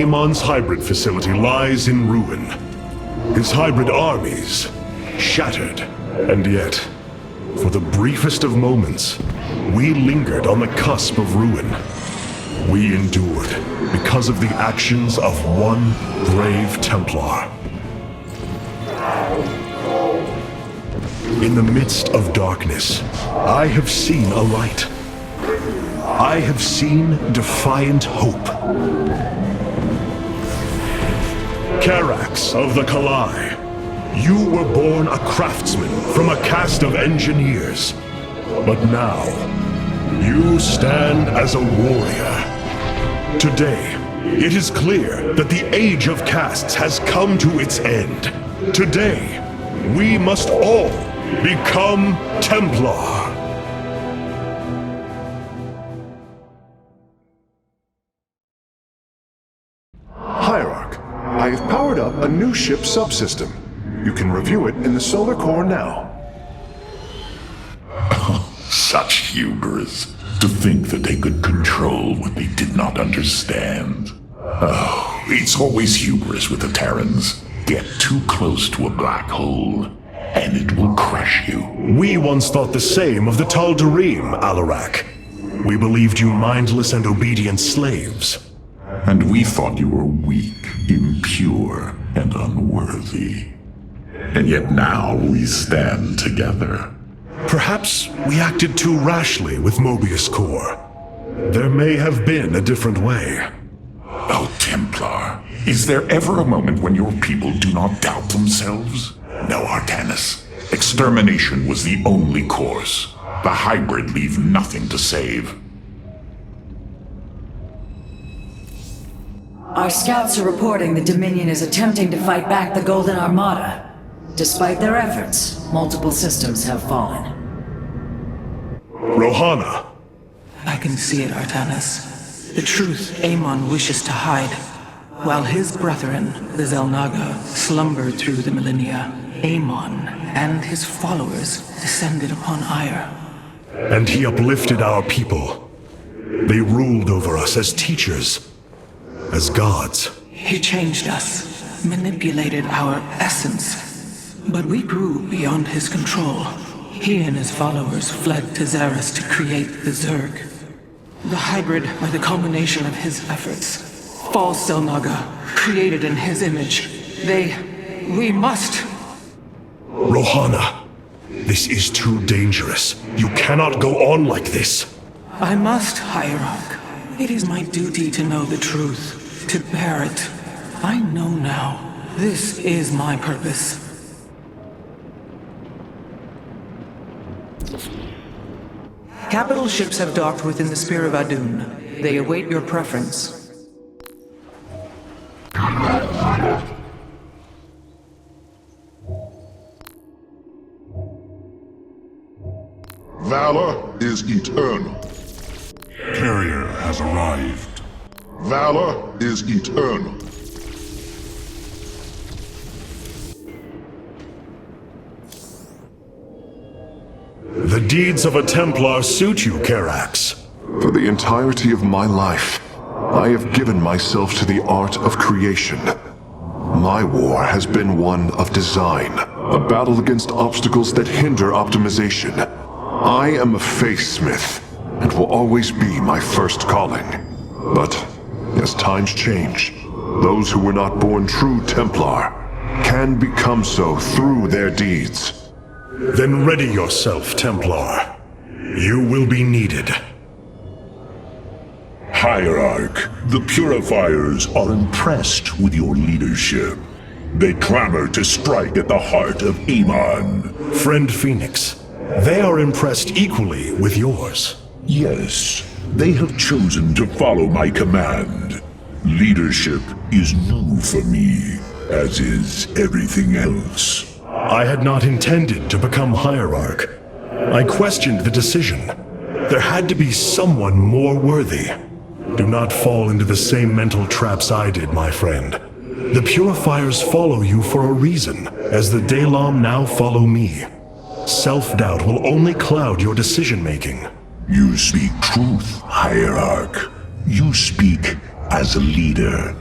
Amon's hybrid facility lies in ruin. His hybrid armies shattered. And yet, for the briefest of moments, we lingered on the cusp of ruin. We endured because of the actions of one brave Templar. In the midst of darkness, I have seen a light. I have seen defiant hope. Carax of the Kalai, you were born a craftsman from a caste of engineers. But now, you stand as a warrior. Today, it is clear that the age of castes has come to its end. Today, we must all become Templar. Hierarch, I have powered up a new ship subsystem. You can review it in the solar core now. Such hubris. To think that they could control what they did not understand. Oh, it's always hubris with the Terrans. Get too close to a black hole, and it will crush you. We once thought the same of the Tal'Darim, Alarak. We believed you mindless and obedient slaves. And we thought you were weak, impure, and unworthy. And yet now we stand together. Perhaps we acted too rashly with Mobius Core. There may have been a different way. Oh, Templar, is there ever a moment when your people do not doubt themselves? No, Artanis. Extermination was the only course. The hybrid leave nothing to save. Our scouts are reporting the Dominion is attempting to fight back the Golden Armada. Despite their efforts, multiple systems have fallen. Rohana! I can see it, Artanis. The truth Amon wishes to hide. While his brethren, the Xel'Naga, slumbered through the millennia, Amon and his followers descended upon Ire. And he uplifted our people. They ruled over us as teachers, as gods. He changed us, manipulated our essence. But we grew beyond his control. He and his followers fled to Xeris to create the Zerg. The hybrid are the culmination of his efforts. False Xel'Naga, created in his image. We must... Rohana, this is too dangerous. You cannot go on like this. I must, Hierarch. It is my duty to know the truth, to bear it. I know now. This is my purpose. Capital ships have docked within the Sphere of Adun. They await your preference. Valor is eternal. Carrier has arrived. Valor is eternal. The deeds of a Templar suit you, Carax. For the entirety of my life, I have given myself to the art of creation. My war has been one of design, a battle against obstacles that hinder optimization. I am a faithsmith, and will always be my first calling. But, as times change, those who were not born true Templar can become so through their deeds. Then ready yourself, Templar. You will be needed. Hierarch, the Purifiers are impressed with your leadership. They clamor to strike at the heart of Amon. Friend Phoenix, they are impressed equally with yours. Yes, they have chosen to follow my command. Leadership is new for me, as is everything else. I had not intended to become Hierarch. I questioned the decision. There had to be someone more worthy. Do not fall into the same mental traps I did, my friend. The Purifiers follow you for a reason, as the Dalam now follow me. Self-doubt will only cloud your decision-making. You speak truth, Hierarch. You speak as a leader.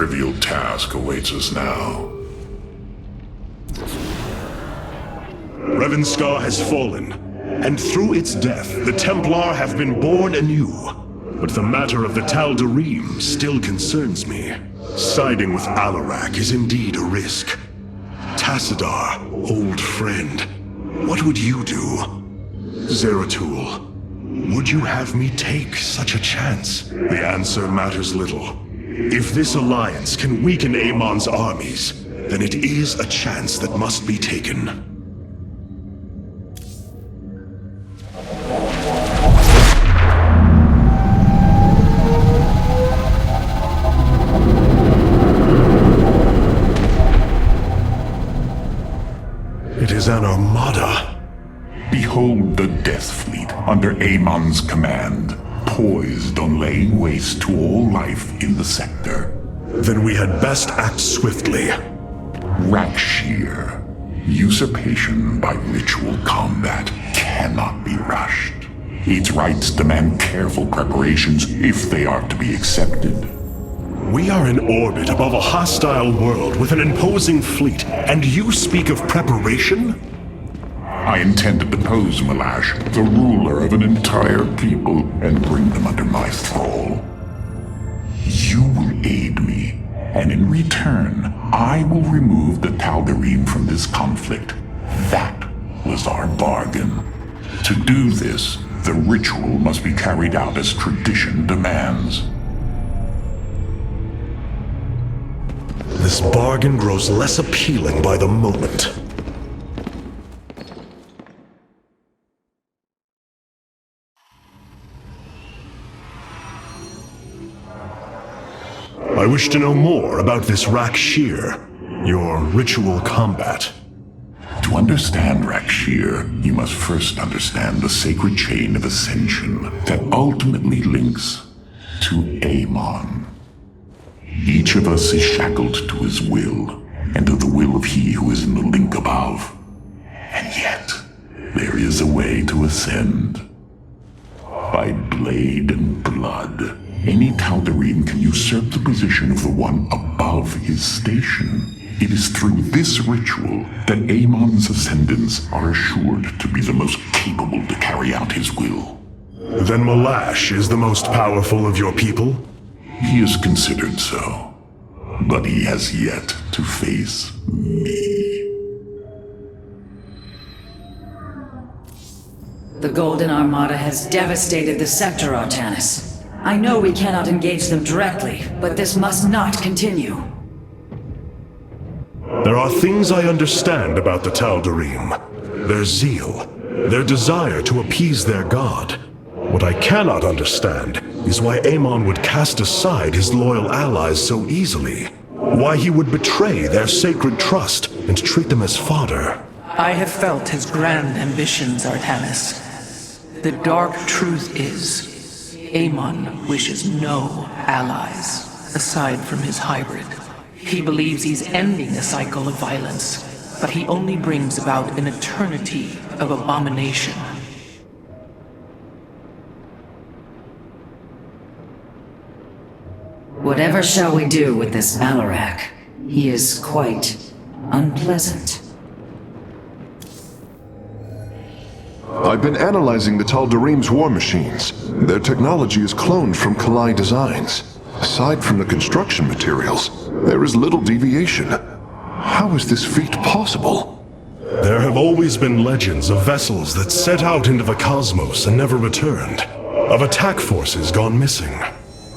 trivial task awaits us now. Revenskar has fallen, and through its death, the Templar have been born anew. But the matter of the Tal'Darim still concerns me. Siding with Alarak is indeed a risk. Tassadar, old friend, what would you do? Zeratul, would you have me take such a chance? The answer matters little. If this alliance can weaken Amon's armies, then it is a chance that must be taken. It is an armada. Behold the Death Fleet under Amon's command, poised on laying waste to all life in the sector. Then we had best act swiftly. Rakshir. Usurpation by ritual combat cannot be rushed. Its rites demand careful preparations if they are to be accepted. We are in orbit above a hostile world with an imposing fleet, and you speak of preparation? I intend to depose Malash, the ruler of an entire people, and bring them under my thrall. You will aid me, and in return, I will remove the Tal'Darim from this conflict. That was our bargain. To do this, the ritual must be carried out as tradition demands. This bargain grows less appealing by the moment. I wish to know more about this Rakshir, your ritual combat. To understand Rakshir, you must first understand the sacred chain of ascension that ultimately links to Amon. Each of us is shackled to his will, and to the will of he who is in the link above. And yet, there is a way to ascend. By blade and blood, any Tal'Darim can usurp the position of the one above his station. It is through this ritual that Amon's ascendants are assured to be the most capable to carry out his will. Then Malash is the most powerful of your people? He is considered so, but he has yet to face me. The Golden Armada has devastated the sector, Artanis. I know we cannot engage them directly, but this must not continue. There are things I understand about the Tal'Darim. Their zeal, their desire to appease their god. What I cannot understand is why Amon would cast aside his loyal allies so easily. Why he would betray their sacred trust and treat them as fodder. I have felt his grand ambitions, Artanis. The dark truth is, Amon wishes no allies, aside from his hybrid. He believes he's ending a cycle of violence, but he only brings about an eternity of abomination. Whatever shall we do with this Alarak? He is quite unpleasant. I've been analyzing the Tal'Darim's war machines. Their technology is cloned from Kalai designs. Aside from the construction materials, there is little deviation. How is this feat possible? There have always been legends of vessels that set out into the cosmos and never returned. Of attack forces gone missing.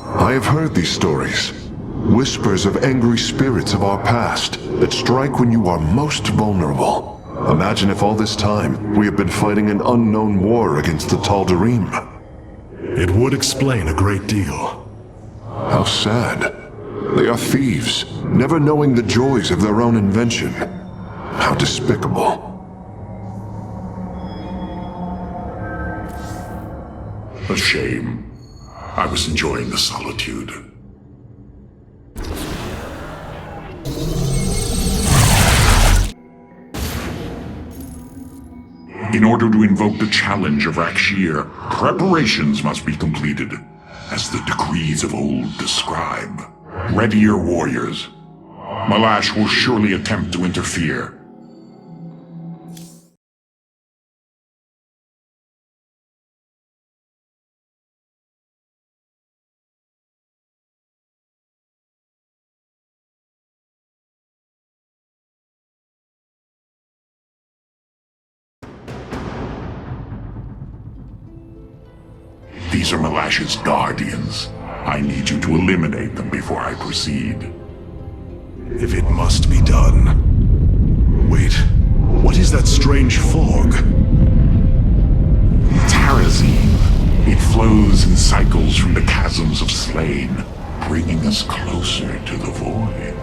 I have heard these stories. Whispers of angry spirits of our past that strike when you are most vulnerable. Imagine if all this time we have been fighting an unknown war against the Tal'Darim. It would explain a great deal. How sad. They are thieves, never knowing the joys of their own invention. How despicable. A shame. I was enjoying the solitude. In order to invoke the challenge of Rakshir, preparations must be completed, as the decrees of old describe. Ready your warriors. Malash will surely attempt to interfere. These are Malash's guardians. I need you to eliminate them before I proceed. If it must be done. Wait, what is that strange fog? Terrazine. It flows in cycles from the chasms of Slain, bringing us closer to the void.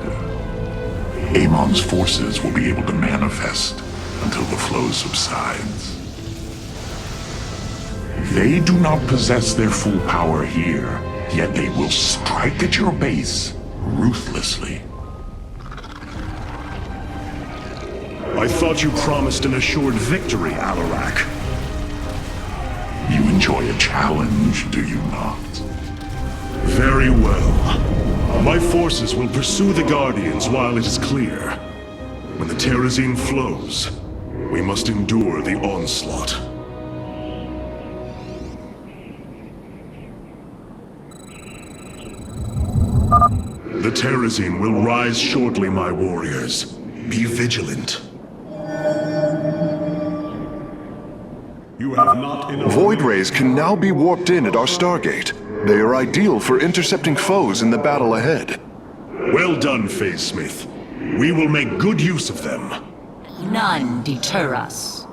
Amon's forces will be able to manifest until the flow subsides. They do not possess their full power here, yet they will strike at your base ruthlessly. I thought you promised an assured victory, Alarak. You enjoy a challenge, do you not? Very well. My forces will pursue the Guardians while it is clear. When the Terrazine flows, we must endure the onslaught. The Terrazine will rise shortly, my warriors. Be vigilant. You have not enough... Void rays can now be warped in at our Stargate. They are ideal for intercepting foes in the battle ahead. Well done, Phase Smith. We will make good use of them. None deter us.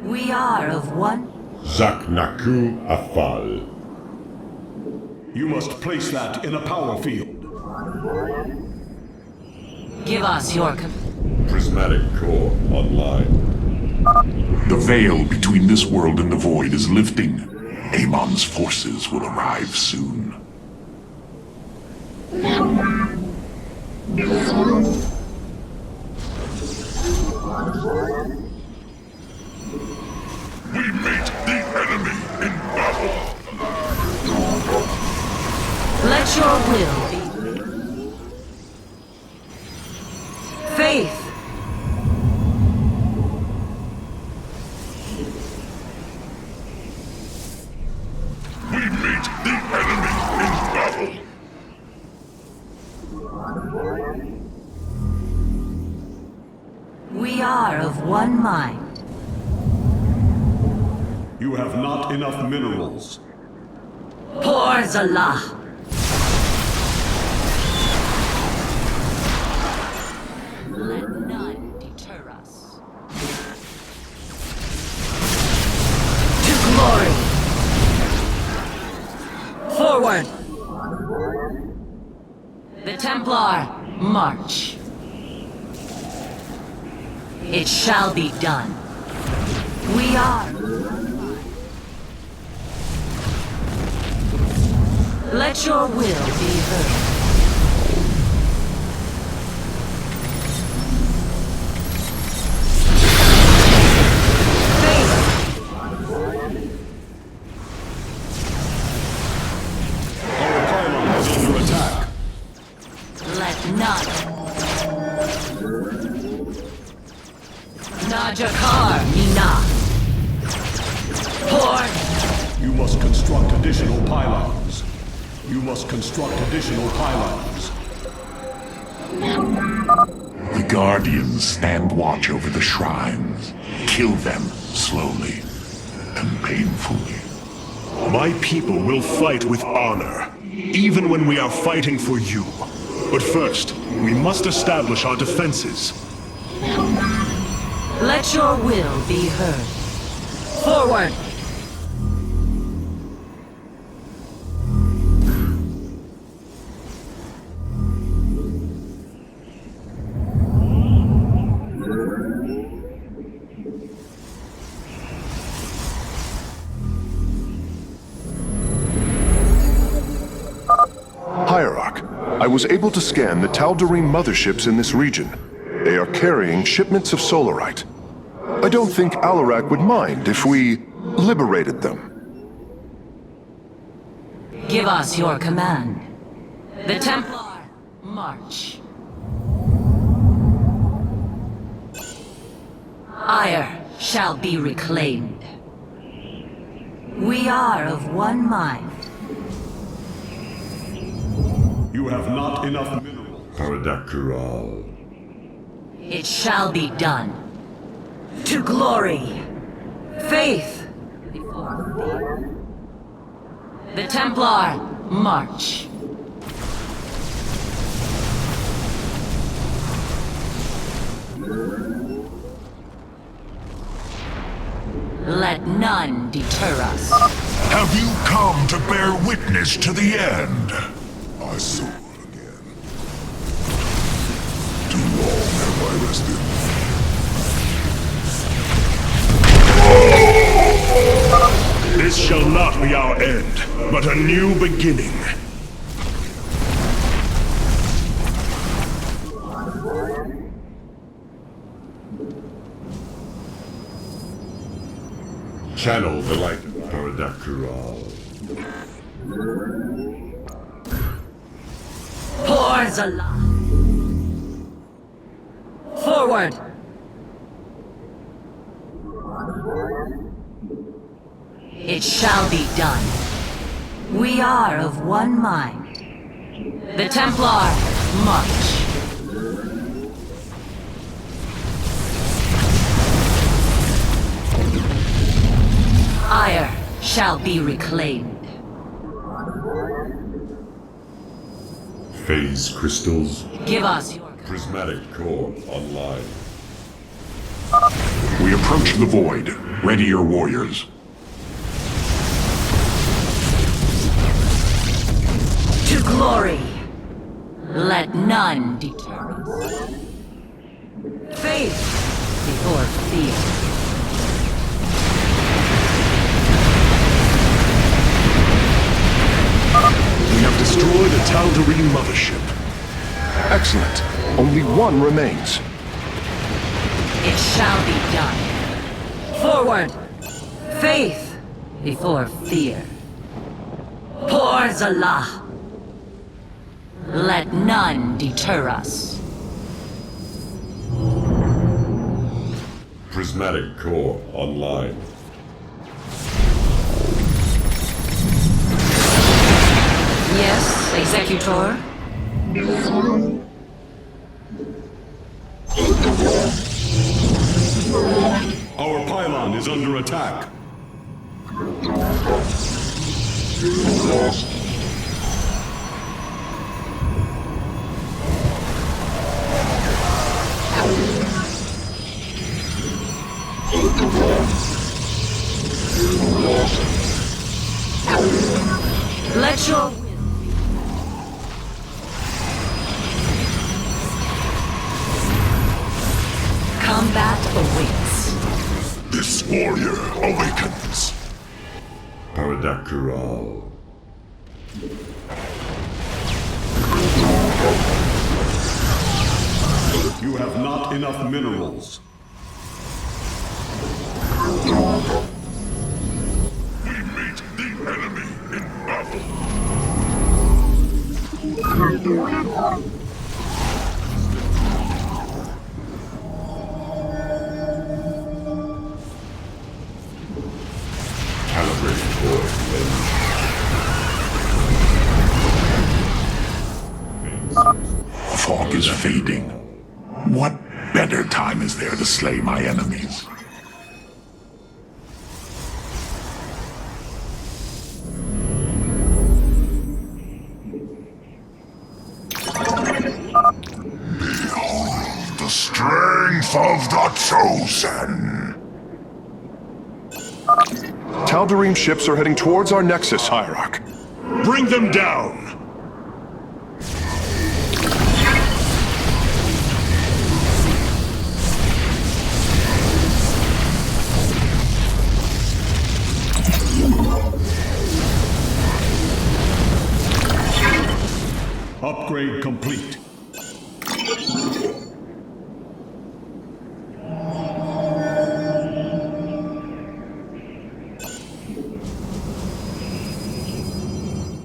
We are of one. Zaknaku Afal. You must place that in a power field. Give us your... Prismatic core online. The veil between this world and the void is lifting. Amon's forces will arrive soon. We meet the enemy in battle. Let your will be. Faith. We meet the enemy in battle. We are of one mind. You have not enough minerals. Por Zalah. Let none deter us. To glory! Forward! The Templar, march. It shall be done. We are. Let your will be heard. Our pylon is under attack. Let none. Najakar Mina. Pour. You must construct additional pylons. You must construct additional pylons. The Guardians stand watch over the shrines. Kill them slowly and painfully. My people will fight with honor, even when we are fighting for you. But first, we must establish our defenses. Let your will be heard. Forward! Hierarch, I was able to scan the Tal'Darim motherships in this region. They are carrying shipments of solarite. I don't think Alarak would mind if we liberated them. Give us your command. The Templar, march. Ire shall be reclaimed. We are of one mind. You have not enough minerals. Paradakral. It shall be done. To glory. Faith. The Templar, march. Let none deter us. Have you come to bear witness to the end? I soar again. Too long have I rested. This shall not be our end, but a new beginning. Channel the light of Paradakral. Pour Zala. Forward. It shall be done. We are of one mind. The Templar, march. Ire shall be reclaimed. Phase crystals. Give us your... Prismatic core online. We approach the void. Ready your warriors. To glory. Let none deter us. Faith before fear. We have destroyed a Tal'Darim mothership. Excellent. Only one remains. It shall be done. Forward. Faith before fear. Pour Zala. Let none deter us. Prismatic core online. Yes, Executor? Our pylon is under attack. Let your... Combat awaits. This warrior awakens. Paradakral. You have not enough minerals. We meet the enemy in battle. Calibrated core The fog is fading. What better time is there to slay my enemies? Behold the strength of the Chosen! Tal'Darim ships are heading towards our nexus, Hierarch. Bring them down! Upgrade complete.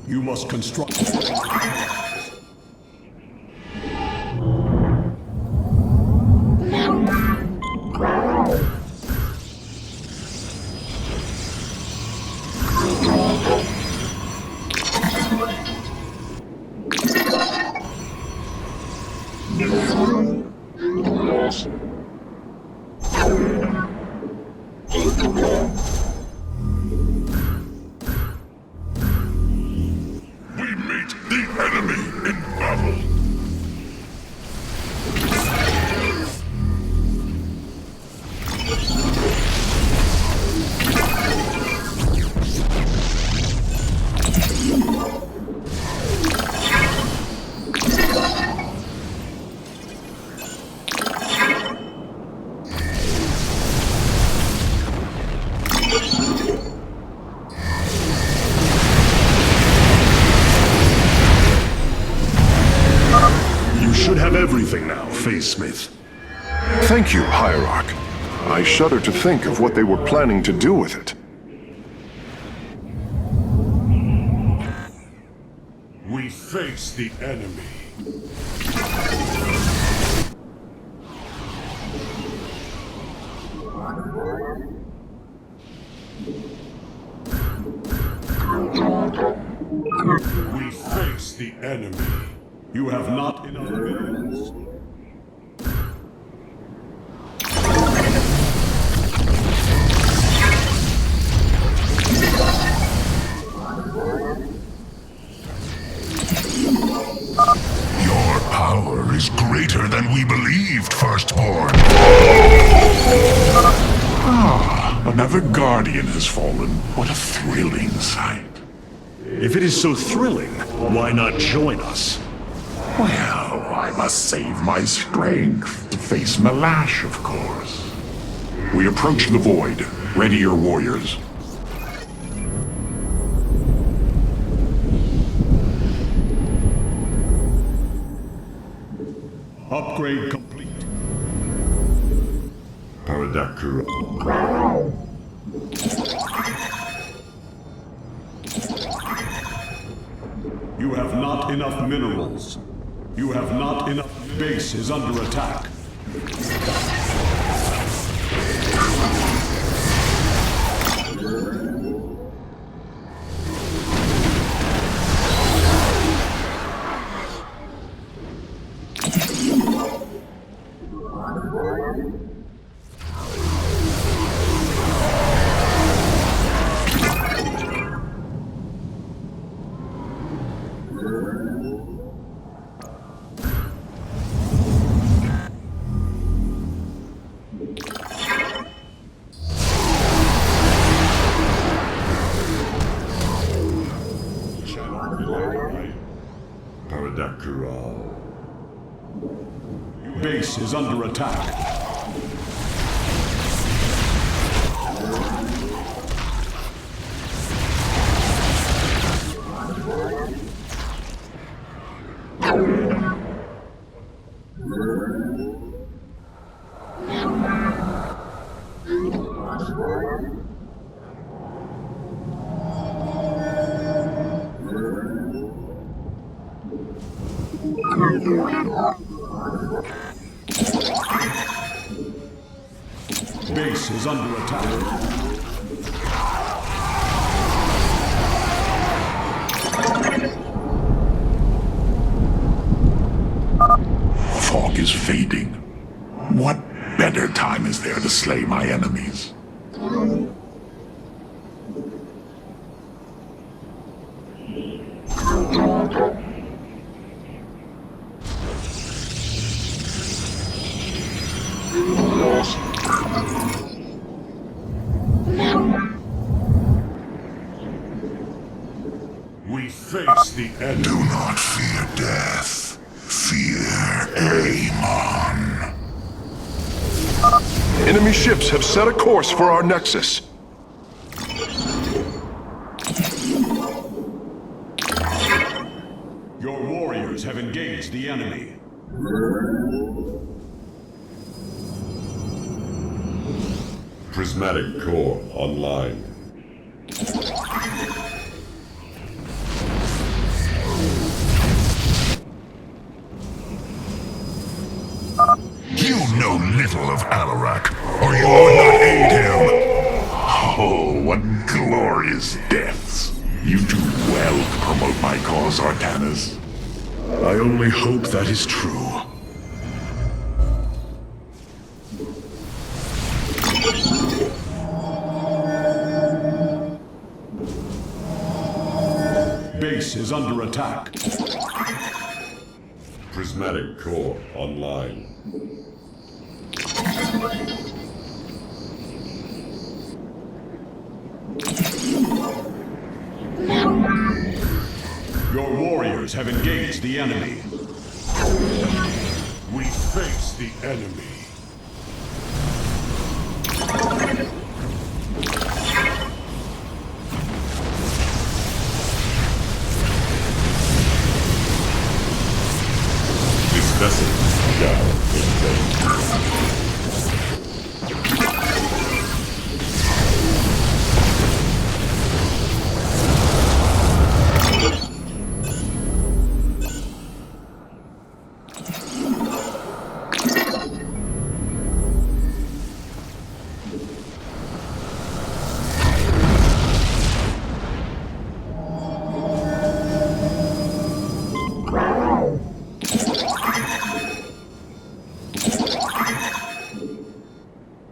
You must construct... We meet the enemy in battle. You should have everything now, Phase Smith. Thank you, Hierarch. I shudder to think of what they were planning to do with it. We face the enemy. We face the enemy. You have not enough minerals. Your power is greater than we believed, Firstborn. Another Guardian has fallen. What a thrilling sight. If it is so thrilling, why not join us? Well, I must save my strength to face Malash, of course. We approach the void. Ready your warriors. Upgrade complete. Paradakura. You have not enough minerals. You have not enough... Base is under attack. Paradakura. Base is under attack. Base is under attack. Fog is fading. What better time is there to slay my enemies? We face the enemy. Do not fear death. Fear Amon. Enemy ships have set a course for our nexus. Your warriors have engaged the enemy. Prismatic core online. little of Alarak, or you would not aid him. Oh, what glorious deaths. You do well to promote my cause, Artanis. I only hope that is true. Base is under attack. Prismatic core online. Your warriors have engaged the enemy. We face the enemy. This vessel down in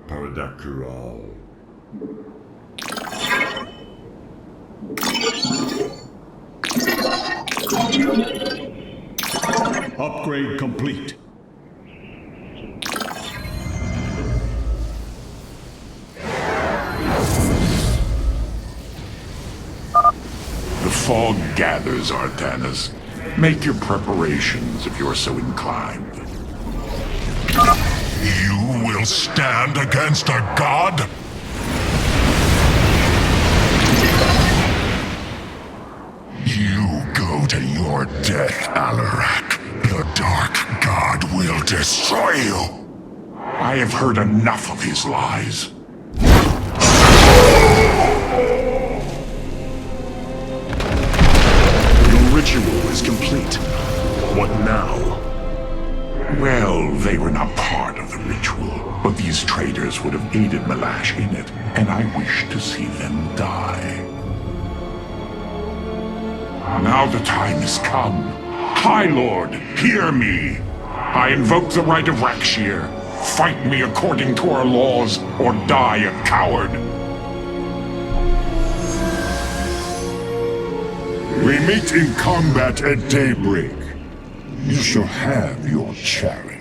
Paradakural. Upgrade complete. The fog gathers, Artanis. Make your preparations if you're so inclined. You will stand against a god? You go to your death, Alarak. The Dark God will destroy you. I have heard enough of his lies. Your ritual is complete. What now? Well, they were not part of the ritual, but these traitors would have aided Malash in it, and I wish to see them die. Now the time has come. High Lord, hear me! I invoke the right of Rakshir. Fight me according to our laws, or die a coward. We meet in combat at daybreak. You shall have your chariot.